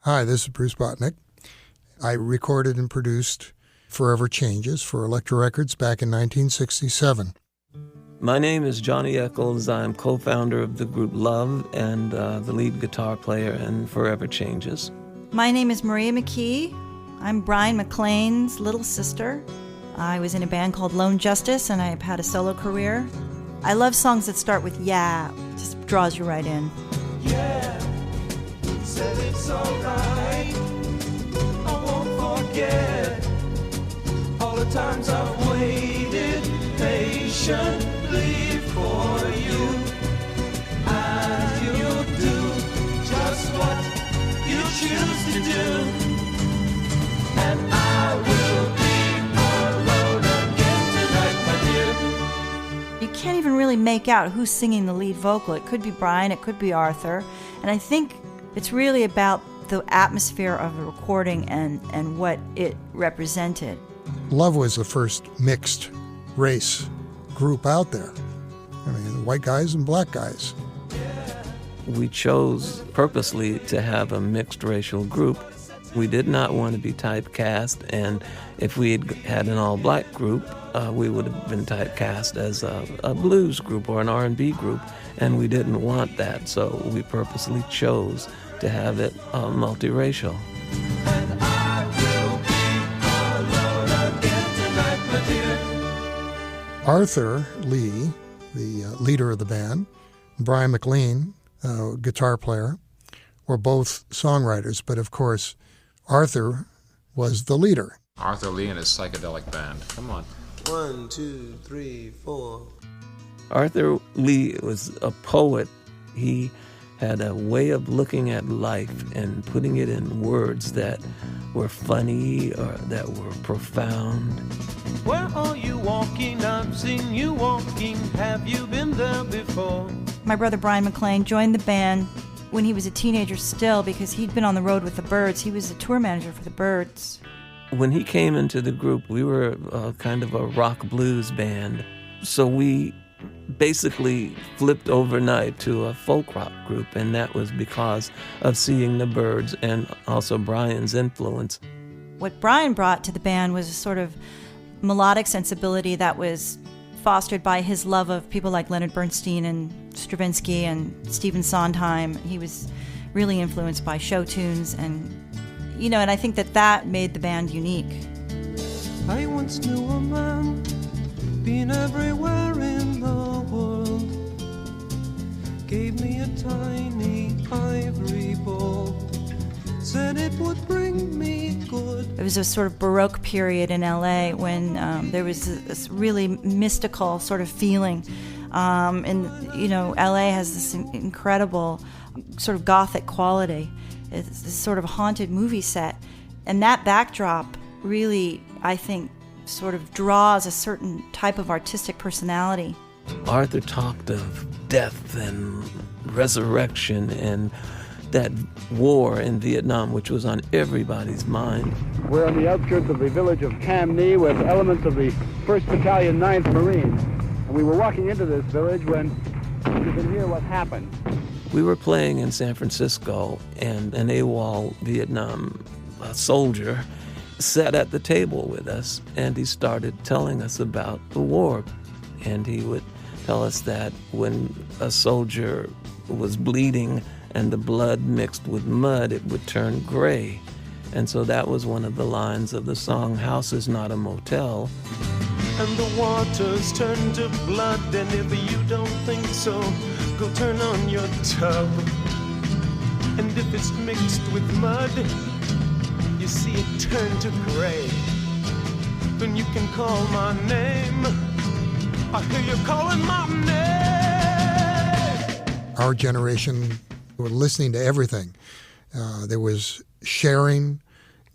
Hi, this is Bruce Botnick. I recorded and produced Forever Changes for Elektra Records back in 1967. My name is Johnny Echols. I'm co-founder of the group Love and the lead guitar player in Forever Changes. My name is Maria McKee. I'm Brian McLean's little sister. I was in a band called Lone Justice, and I've had a solo career. I love songs that start with yeah, just draws you right in. Yeah, said it's alright. I won't forget all the times I've waited patiently for you. And you'll do just what you choose to do. And I will be alone again tonight, my dear. You can't even really make out who's singing the lead vocal. It could be Brian, it could be Arthur. And I think it's really about the atmosphere of the recording and what it represented. Love was the first mixed race group out there. I mean, white guys and black guys. We chose purposely to have a mixed racial group. We did not want to be typecast, and if we had an all-black group, we would have been typecast as a blues group or an R&B group, and we didn't want that, so we purposely chose to have it multiracial. And I will be alone again tonight, my dear. Arthur Lee, the leader of the band, and Brian McLean, guitar player, were both songwriters, but of course, Arthur was the leader. Arthur Lee and his psychedelic band. Come on. 1, 2, 3, 4. Arthur Lee was a poet. He had a way of looking at life and putting it in words that were funny or that were profound. Where are you walking? I've seen you walking. Have you been there before? My brother Brian McLean joined the band when he was a teenager still because he'd been on the road with the Byrds. He was the tour manager for the Byrds. When he came into the group, we were kind of a rock blues band. So we basically flipped overnight to a folk rock group, and that was because of seeing the Byrds and also Brian's influence. What Brian brought to the band was a sort of melodic sensibility that was fostered by his love of people like Leonard Bernstein and Stravinsky and Stephen Sondheim. He was really influenced by show tunes, and I think that made the band unique. I once knew a man, been everywhere in the world, gave me a tiny ivory ball, said it would bring me good. It was a sort of Baroque period in LA when there was this really mystical sort of feeling. And LA has this incredible sort of Gothic quality. It's this sort of haunted movie set. And that backdrop really, I think, sort of draws a certain type of artistic personality. Arthur talked of death and resurrection and that war in Vietnam, which was on everybody's mind. We're on the outskirts of the village of Cam Knee with elements of the 1st Battalion, 9th Marines. And we were walking into this village when you can hear what happened. We were playing in San Francisco, and an AWOL Vietnam soldier sat at the table with us, and he started telling us about the war. And he would tell us that when a soldier was bleeding and the blood mixed with mud, it would turn gray. And so that was one of the lines of the song, House is Not a Motel. And the waters turn to blood, and if you don't think so, go turn on your tub. And if it's mixed with mud, you see it turn to gray. Then you can call my name. I hear you calling my name. Our generation were listening to everything. There was sharing.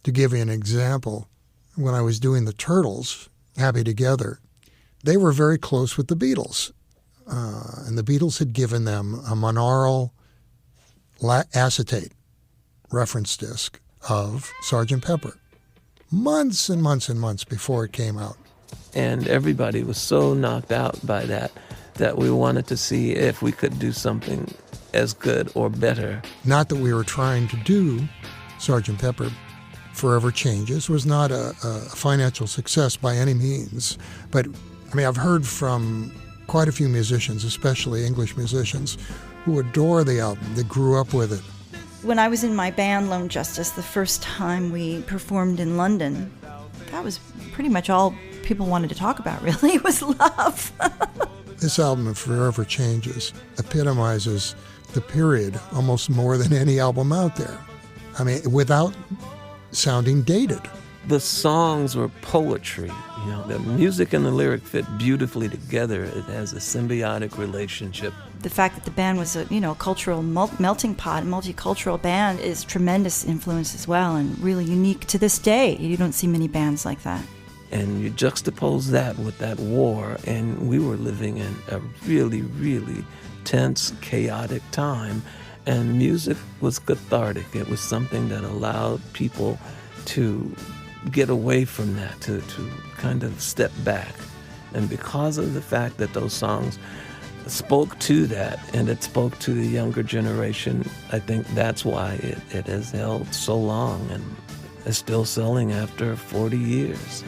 To give you an example, when I was doing the Turtles, Happy Together, they were very close with the Beatles. And the Beatles had given them a monaural acetate reference disc of Sgt. Pepper months and months and months before it came out. And everybody was so knocked out by that we wanted to see if we could do something as good or better. Not that we were trying to do Sgt. Pepper. Forever Changes was not a financial success by any means, but I mean, I've heard from quite a few musicians, especially English musicians, who adore the album, that grew up with it. When I was in my band, Lone Justice, the first time we performed in London, that was pretty much all people wanted to talk about, really, was love. This album, Forever Changes, epitomizes the period almost more than any album out there. I mean, without sounding dated. The songs were poetry. You know, the music and the lyric fit beautifully together. It has a symbiotic relationship. The fact that the band was a cultural melting pot, multicultural band is tremendous influence as well, and really unique to this day. You don't see many bands like that. And you juxtapose that with that war, and we were living in a really, really tense, chaotic time, and music was cathartic. It was something that allowed people to get away from that, to kind of step back. And because of the fact that those songs spoke to that, and it spoke to the younger generation, I think that's why it has held so long and is still selling after 40 years.